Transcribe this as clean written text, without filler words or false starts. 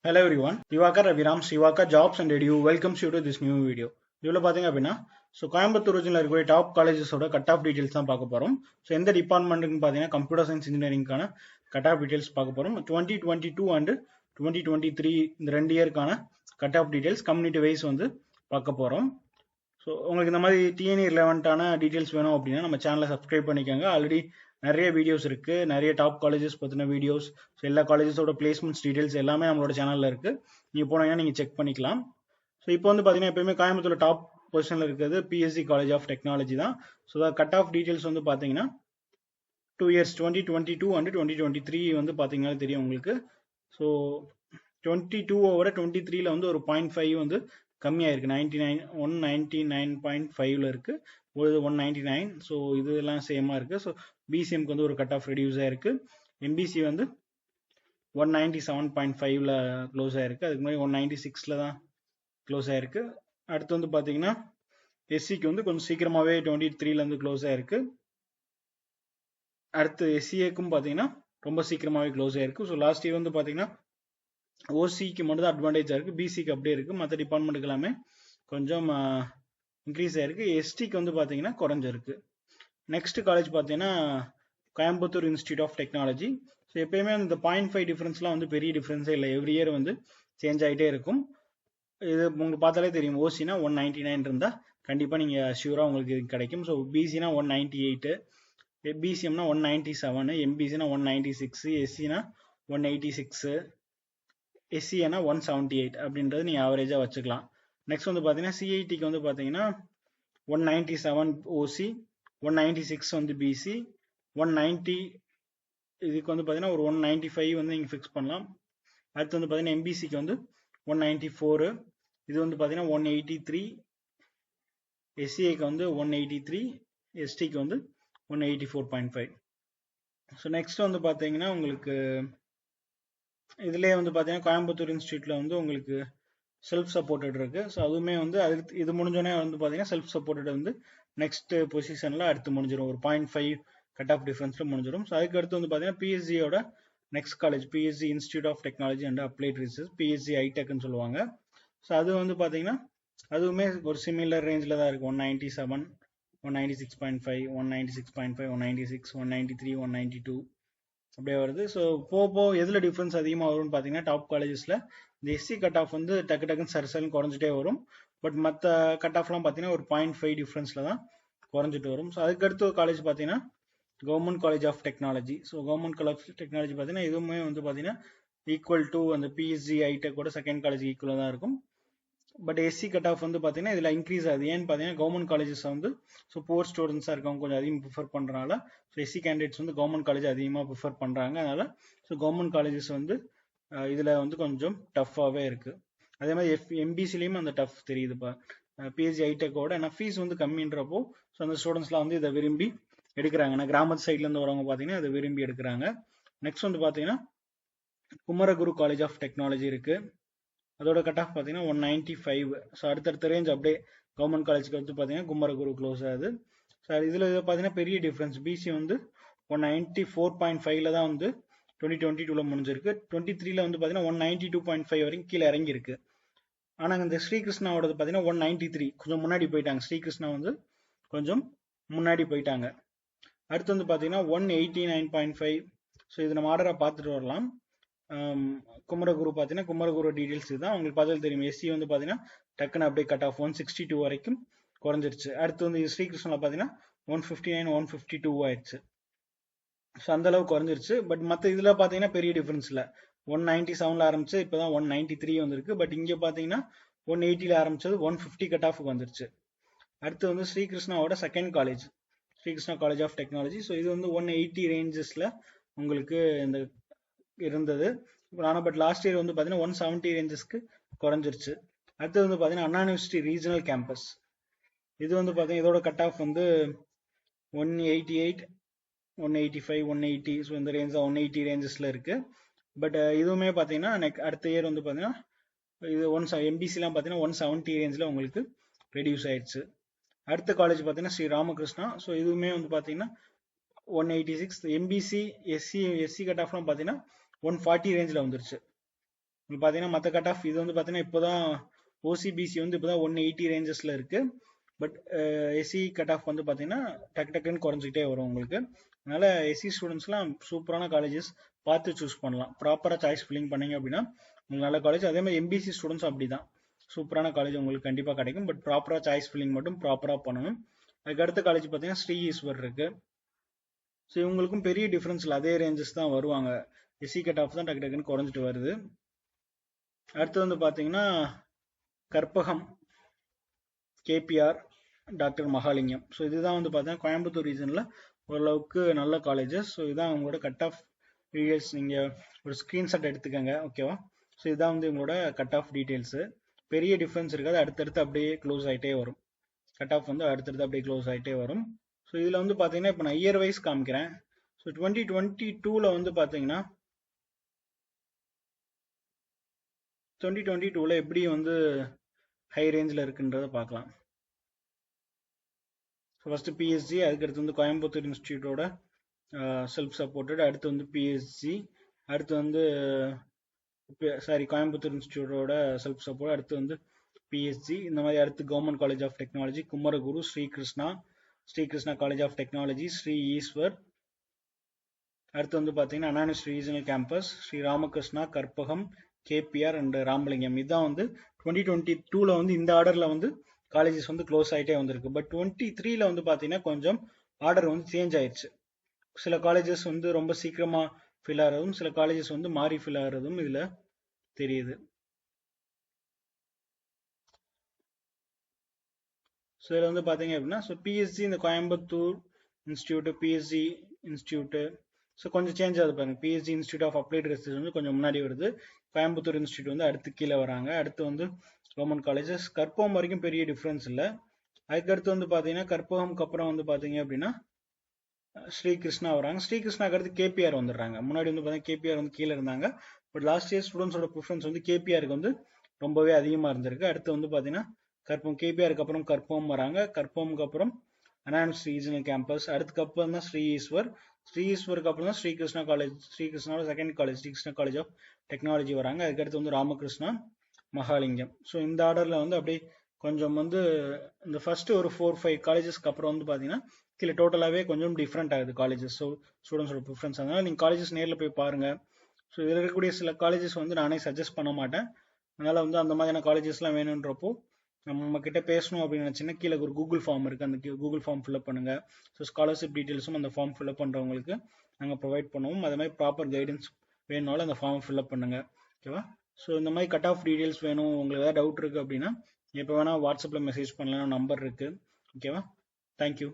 Hello everyone, Divakar Raviram, Sivaka Jobs and Edu welcomes you to this new video. இதில் பார்த்தீங்க அப்படின்னா கோயம்புத்தூர் ரீஜனில் இருக்கிற டாப் காலேஜஸோட கட் ஆஃப் டீடைல்ஸ் தான் பார்க்க போகிறோம். ஸோ எந்த டிபார்ட்மெண்ட்டுன்னு பார்த்தீங்கன்னா கம்ப்யூட்டர் சயின்ஸ் இன்ஜினியரிங்கான கட் ஆஃப் டீடைல்ஸ் பார்க்க போகிறோம். 2022 அண்ட் 2023 இந்த 2 இயருக்கான கட் ஆஃப் டீடைல்ஸ் கம்யூனிட்டி வைஸ் பார்க்க போகிறோம். ஸோ உங்களுக்கு இந்த மாதிரி டிஎன்இ ரிலவெண்ட்டான டீடைல்ஸ் வேணும் அப்படின்னா நம்ம சேனலை சப்ஸ்கிரைப் பண்ணிக்கோங்க. ஆல்ரெடி நிறைய வீடியோஸ் இருக்குது, நிறைய டாப் காலேஜஸ் பற்றின வீடியோஸ், ஸோ எல்லா காலேஜஸோட பிளேஸ்மெண்ட்ஸ் டீடைல்ஸ் எல்லாமே நம்மளோட சேனலில் இருக்குது. நீங்கள் போனீங்கன்னா நீங்கள் செக் பண்ணிக்கலாம். ஸோ இப்போ பார்த்தீங்கன்னா எப்பயுமே கோயம்புத்தூர் டாப் பொசிஷனில் இருக்கிறது பிஎஸ்சி காலேஜ் ஆஃப் டெக்னாலஜி தான். ஸோ கட் ஆஃப் டீடைல்ஸ் பார்த்தீங்கன்னா 2 இயர்ஸ் 2022 அண்ட் 2023 பார்த்தீங்கன்னா தெரியும் உங்களுக்கு. ஸோ 22ஓட 23ல ஒரு 0.5 கம்மியாக இருக்குது. 199.5 இருக்குது, ஒரு 199. ஸோ இதெல்லாம் சேமாக இருக்குது. ஸோ பிசிஎம்க்கு ஒரு கட் ஆஃப் ரெடியூஸ் ஆயிருக்கு. எம்பிசி 197.5ல க்ளோஸ் ஆயிருக்கு. அதுக்கு முன்னாடி 196ல தான் க்ளோஸ் ஆயிருக்கு. அடுத்து பார்த்தீங்கன்னா எஸ்சிக்கு கொஞ்சம் சீக்கிரமாகவே 23ல க்ளோஸ் ஆயிருக்கு. அடுத்து எஸ்சிஏக்கும் பார்த்தீங்கன்னா ரொம்ப சீக்கிரமாகவே க்ளோஸ் ஆயிருக்கு. ஸோ லாஸ்ட் இயர் பார்த்தீங்கன்னா ஓசிக்கு மட்டும் தான் அட்வான்டேஜாக இருக்குது, பிசிக்கு அப்படியே இருக்குது. மற்ற டிபார்ட்மெண்ட்டுக்கு எல்லாமே கொஞ்சம் இன்க்ரீஸ் ஆயிருக்கு. எஸ்டிக்கு பார்த்தீங்கன்னா குறைஞ்சிருக்கு. நெக்ஸ்ட் காலேஜ் பார்த்தீங்கன்னா Coimbatore Institute of technology. So எப்பயுமே இந்த 0.5 டிஃப்ரென்ஸ்லாம் பெரிய டிஃப்ரென்ஸே இல்லை, எவ்ரி இயர் சேஞ்ச் ஆகிட்டே இருக்கும். இது உங்களுக்கு பார்த்தாலே தெரியும். ஓசினா 199 இருந்தால் கண்டிப்பாக நீங்கள் ஷூராக உங்களுக்கு இது கிடைக்கும். ஸோ பிசினா 198, பிசிஎம்னா 197, எம்பிசினா 196, எஸ்சினா 186, எஸ்சினா 178 அப்படின்றது நீங்கள் ஆவரேஜாக வச்சுக்கலாம். நெக்ஸ்ட் பார்த்தீங்கன்னா சிஐடிக்கு பார்த்தீங்கன்னா 197 ஓசி, 196 பிசி, 190 இதுக்கு பார்த்தீங்கன்னா ஒரு 195 நீங்கள் ஃபிக்ஸ் பண்ணலாம். அடுத்து பார்த்தீங்கன்னா எம்பிசிக்கு 194, இது பார்த்தீங்கன்னா 183, எஸ்சிஐக்கு 183, எஸ்டிக்கு 184.5. ஸோ நெக்ஸ்ட் பார்த்தீங்கன்னா உங்களுக்கு இதுலேயே பார்த்தீங்கன்னா கோயம்புத்தூர் இன்ஸ்டியூட்டில் உங்களுக்கு செல்ஃப் சப்போர்ட்டட் இருக்கு. ஸோ அதுவுமே அதுக்கு இது முடிஞ்சோடனே பார்த்தீங்கன்னா செல்ஃப் சப்போர்ட்டட் நெக்ஸ்ட் பொசிஷனில் அடுத்து முடிஞ்சிடும். ஒரு 0.5 கட் ஆஃப் டிஃபரன்ஸில் முடிஞ்சிடும். ஸோ அதுக்கு அடுத்து பார்த்தீங்கன்னா பிஎஸ்சியோட next college PSG institute of technology and applied research, PSG ஐடெக்னு சொல்லுவாங்க. ஸோ அது பார்த்தீங்கன்னா அதுவுமே ஒரு சிமிலர் ரேஞ்சில் தான் இருக்குது. 197, 196.5, 196.5, 196, 193, 192 அப்படியே வருது. ஸோ போக எதில் டிஃப்ரென்ஸ் அதிகமாக வரும்னு பார்த்தீங்கன்னா டாப் காலேஜஸில் இந்த எஸ்சி கட் ஆஃப் டக்கு டக்குன்னு சரசல்னு குறைஞ்சிட்டே வரும். பட் மற்ற கட் ஆஃப்லாம் பார்த்தீங்கன்னா ஒரு 0.5 டிஃப்ரென்ஸில் தான் குறைஞ்சிட்டு வரும். ஸோ அதுக்கடுத்து காலேஜ் பார்த்தீங்கன்னா Government college of technology. So Government college of Technology பார்த்தீங்கன்னா இதுவுமே பார்த்தீங்கன்னா ஈக்குவல் டு அந்த பிஎஸ்சி ஐடெக்கோட செகண்ட் காலேஜ் ஈக்குவலாக தான் இருக்கும். பட் எஸ்சி கட் ஆஃப் பார்த்தீங்கன்னா இதில் இன்க்ரீஸ் ஆகுது. ஏன்னு பார்த்தீங்கன்னா கவர்மெண்ட் காலேஜஸ் ஸோ போர் ஸ்டூடெண்ட்ஸாக இருக்கவங்க கொஞ்சம் அதிகமாக ப்ரிஃபர் பண்ணுறனால so SC candidates government college அதிகமாக ப்ரிஃபர் பண்ணுறாங்க. அதனால ஸோ கவர்மெண்ட் காலேஜஸ் இதில் கொஞ்சம் டஃப்பாகவே இருக்குது. அதே மாதிரி எம்பிசிலையும் அந்த டஃப் தெரியுதுப்பா பிஎஸ்சி ஐடெக்கோட. ஏன்னா ஃபீஸ் கம்மின்றப்போ ஸோ அந்த ஸ்டூடெண்ட்ஸ்லாம் இதை விரும்பி எடுக்கிறாங்க. ஏன்னா கிராமத்து சைட்லேருந்து வரவங்க பார்த்தீங்கன்னா அதை விரும்பி எடுக்கிறாங்க. நெக்ஸ்ட் பார்த்தீங்கன்னா குமரகுரு காலேஜ் ஆஃப் டெக்னாலஜி இருக்குது. அதோட கட் ஆஃப் பார்த்தீங்கன்னா 195. ஸோ அடுத்தடுத்த ரேஞ்ச் அப்படியே கவர்மெண்ட் காலேஜுக்கு பார்த்தீங்கன்னா குமரகுரு க்ளோஸ் ஆகுது. ஸோ இதில் பார்த்தீங்கன்னா பெரிய டிஃப்ரென்ஸ். பிசி 194.5ல தான் 2022ல முடிஞ்சிருக்கு. 23ல பார்த்தீங்கன்னா 192.5 வரைக்கும் கீழே இறங்கியிருக்கு. ஆனால் இந்த ஸ்ரீகிருஷ்ணாவோட பார்த்தீங்கன்னா 193 கொஞ்சம் முன்னாடி போயிட்டாங்க. ஸ்ரீகிருஷ்ணா கொஞ்சம் முன்னாடி போயிட்டாங்க. அடுத்து பார்த்தீங்கன்னா 189.5. ஸோ இது நம்ம ஆர்டராக பார்த்துட்டு வரலாம். குமரகுரு பார்த்தீங்கன்னா குமரகுரு டீடைல்ஸ் இதுதான் உங்களுக்கு பார்த்தாலும் தெரியும். எஸ்சி பார்த்தீங்கன்னா டக்குன்னு அப்படியே கட் ஆஃப் 162 வரைக்கும் குறைஞ்சிருச்சு. அடுத்து ஸ்ரீகிருஷ்ணா பார்த்தீங்கன்னா 159, 152 ஆயிடுச்சு. ஸோ அந்த அளவுக்கு குறைஞ்சிருச்சு. பட் மற்ற இதில் பார்த்தீங்கன்னா பெரிய டிஃபரன்ஸ் இல்லை. 197ல ஆரம்பிச்சு இப்போ தான் 193 வந்திருக்கு. பட் இங்கே பார்த்தீங்கன்னா 180ல ஆரம்பிச்சது 150 கட் ஆஃபுக்கு வந்துருச்சு. அடுத்து ஸ்ரீகிருஷ்ணாவோட second college Sri Krishna college of technology. So இது 180 ரேஞ்சஸில் உங்களுக்கு இந்த இருந்தது. ஆனால் பட் லாஸ்ட் இயர் பார்த்தீங்கன்னா 170 ரேஞ்சஸ்க்கு குறைஞ்சிருச்சு. அடுத்தது பார்த்தீங்கன்னா அண்ணா யூனிவர்சிட்டி ரீஜனல் கேம்பஸ். இது பார்த்தீங்கன்னா இதோட கட் ஆஃப் 188, 185, 180. ஸோ இந்த ரேஞ்ச் 180 ரேஞ்சஸில் இருக்குது. பட் இதுவுமே பார்த்தீங்கன்னா அடுத்த இயர் பார்த்தீங்கன்னா இது எம்பிசிலாம் பார்த்தீங்கன்னா 170 ரேஞ்சில் உங்களுக்கு ரெடியூஸ் ஆயிடுச்சு. அடுத்த காலேஜ் பார்த்தீங்கன்னா ஸ்ரீ ராமகிருஷ்ணா. ஸோ இதுவுமே பார்த்தீங்கன்னா 186. எம்பிசி எஸ்சி கட் ஆஃப்லாம் பார்த்தீங்கன்னா 140 ரேஞ்சில் வந்துருச்சு. உங்களுக்கு பார்த்தீங்கன்னா மற்ற கட் ஆஃப் இது வந்து பார்த்தீங்கன்னா இப்போதான் ஓசிபிசி வந்து இப்போதான் 180 ரேஞ்சஸ்ல இருக்கு. பட் எஸ்சி கட் ஆஃப் வந்து பார்த்தீங்கன்னா டக்குன்னு குறைஞ்சிக்கிட்டே வரும் உங்களுக்கு. அதனால எஸ்சி ஸ்டூடெண்ட்ஸ்லாம் சூப்பரான காலேஜஸ் பார்த்து சூஸ் பண்ணலாம். ப்ராப்பராக சாய்ஸ் ஃபில்லிங் பண்ணீங்க அப்படின்னா உங்களுக்கு நல்ல காலேஜ். அதே மாதிரி எம்பிசி ஸ்டூடெண்ட்ஸ் அப்படி தான், சூப்பரான காலேஜ் உங்களுக்கு கண்டிப்பாக கிடைக்கும். பட் ப்ராப்பராக சாய்ஸ் ஃபில்லிங் மட்டும் ப்ராப்பராக பண்ணணும். அதுக்கு அடுத்த காலேஜ் பார்த்தீங்கன்னா ஸ்ரீ ஈஸ்வர் இருக்கு. ஸோ இவங்களுக்கும் பெரிய டிஃப்ரென்ஸ் இல்லை, அதே ரேஞ்சஸ் தான் வருவாங்க. எஸ்சி கட் ஆஃப் தான் டக்குன்னு குறைஞ்சிட்டு வருது. அடுத்து வந்து பார்த்தீங்கன்னா Karpagam, KPR, doctor Mahalingam. So இதுதான் வந்து பார்த்தீங்கன்னா கோயம்புத்தூர் ரீஜனில் ஓரளவுக்கு நல்ல காலேஜஸ். ஸோ இதுதான் உங்களோட கட் ஆஃப் டீடைல்ஸ். நீங்கள் ஒரு ஸ்க்ரீன்ஷாட் எடுத்துக்கோங்க, ஓகேவா? ஸோ இதுதான் வந்து உங்களோட கட் ஆஃப் டீடைல்ஸு. பெரிய டிஃப்ரென்ஸ் இருக்காது, அடுத்தடுத்து அப்படியே க்ளோஸ் ஆகிட்டே வரும். கட் ஆஃப் வந்து அடுத்தடுத்து அப்படியே க்ளோஸ் ஆகிட்டே வரும். ஸோ இதில் வந்து பார்த்தீங்கன்னா இப்போ நான் இயர் வைஸ் காமிக்கிறேன். ஸோ 2022 வந்து பார்த்தீங்கன்னா 2022 எப்படி வந்து ஹை ரேஞ்சில் இருக்குன்றதை பார்க்கலாம். ஸோ ஃபஸ்ட்டு பிஎஸ்ஜி, அதுக்கடுத்து வந்து கோயம்புத்தூர் இன்ஸ்டியூட்டோட செல்ஃப் சப்போர்ட்டட், அடுத்து வந்து பிஎஸ்ஜி, அடுத்து வந்து கோயம்புத்தூர் இன்ஸ்டியூட்டோட செல்ஃப் சப்போர்ட், அடுத்து வந்து பிஎஸ்ஜி. இந்த மாதிரி அடுத்து government college of technology, Kumaraguru, Sri Krishna college of technology, Sri Eshwar. அடுத்து வந்து பார்த்தீங்கன்னா அனானிஸ் regional campus, Sri Ramakrishna, Karpagam, KPR and Ramalingam. இதுதான் வந்து 2022 வந்து இந்த ஆர்டரில் வந்து காலேஜஸ் வந்து க்ளோஸ் ஆகிட்டே வந்திருக்கு. பட் 23 வந்து பார்த்தீங்கன்னா கொஞ்சம் ஆர்டர் வந்து சேஞ்ச் ஆயிடுச்சு. சில காலேஜஸ் வந்து ரொம்ப சீக்கிரமா ஃபில் ஆகிறதும், சில காலேஜஸ் வந்து மாறி ஃபில் ஆகிறதும் இதில் தெரியுது. ஸோ இதில் வந்து பார்த்தீங்க அப்படின்னா பிஎஸ்சி இந்த Coimbatore Institute, PSG Institute, so கொஞ்சம் சேஞ்ச் ஆகுது பாருங்க. PSG institute of Applied Research வந்து கொஞ்சம் முன்னாடி வருது, கோயம்புத்தூர் இன்ஸ்டியூட் வந்து அடுத்து கீழே வராங்க. அடுத்து வந்து கவர்மெண்ட் காலேஜஸ். கற்பகம் வரைக்கும் பெரிய டிஃப்ரென்ஸ் இல்லை. அதுக்கடுத்து வந்து பார்த்தீங்கன்னா கற்பகம்க்கு அப்புறம் வந்து பார்த்தீங்க அப்படின்னா ஸ்ரீகிருஷ்ணா வராங்க. ஸ்ரீகிருஷ்ணாக்கு அடுத்து கேபிஆர் வந்துடுறாங்க. முன்னாடி வந்து பார்த்தீங்கன்னா கேபிஆர் வந்து கீழே இருந்தாங்க. பட் லாஸ்ட் இயர் ஸ்டூடெண்ட்ஸோட ப்ரிஃபரன்ஸ் வந்து கேபிஆருக்கு வந்து ரொம்பவே அதிகமாக இருந்திருக்கு. அடுத்து வந்து பார்த்தீங்கன்னா கற்பகம், கேபிஆருக்கு அப்புறம் கற்பகம் வராங்க. கற்பகம்க்கு அப்புறம் அனானிஸ் ரீஜனல் கேம்பஸ், அடுத்துக்கு அப்புறம் தான் ஸ்ரீ ஈஸ்வருக்கு அப்புறம் தான் ஸ்ரீகிருஷ்ணா காலேஜ், ஸ்ரீகிருஷ்ணாவோட second college Sri Krishna college of technology வராங்க. அதுக்கடுத்து வந்து ராமகிருஷ்ணா, மகாலிங்கம். ஸோ இந்த ஆர்டரில் வந்து அப்படியே கொஞ்சம் வந்து இந்த ஃபர்ஸ்ட் ஒரு 4-5 காலேஜஸ்க்கு அப்புறம் வந்து பார்த்தீங்கன்னா கீழே டோட்டலாகவே கொஞ்சம் டிஃப்ரெண்ட் ஆகுது காலேஜஸ். So ஸ்டூடெண்ட்ஸோட preference. அதனால நீங்கள் காலேஜஸ் நேரில் போய் பாருங்க. ஸோ இதில் இருக்கக்கூடிய சில காலேஜஸ் வந்து நானே சஜஸ்ட் பண்ண மாட்டேன். அதனால வந்து அந்த மாதிரியான காலேஜஸ்லாம் வேணுன்றப்போ நம்ம கிட்ட பேசணும் அப்படின்னு நினச்சின்னா கீழே ஒரு கூகுள் ஃபார்ம் இருக்குது, அந்த கூகுள் ஃபார்ம் ஃபில்அப் பண்ணுங்க. ஸோ ஸ்காலர்ஷிப் டீட்டெயில்ஸும் அந்த ஃபார்ம் ஃபில்அப் பண்ணுறவங்களுக்கு நாங்கள் ப்ரொவைட் பண்ணுவோம். அதே மாதிரி ப்ராப்பர் கைடன்ஸ் வேணுனாலும் அந்த ஃபார்ம் ஃபில்அப் பண்ணுங்க, ஓகேவா? ஸோ இந்த மாதிரி கட் ஆஃப் டீட்டெயில்ஸ் வேணும், உங்களுக்கு ஏதாவது டவுட் இருக்குது அப்படின்னா எப்போ வேணால் வாட்ஸ்அப்பில் மெசேஜ் பண்ணலாம், நம்பர் இருக்குது, ஓகேவா? தேங்க்யூ.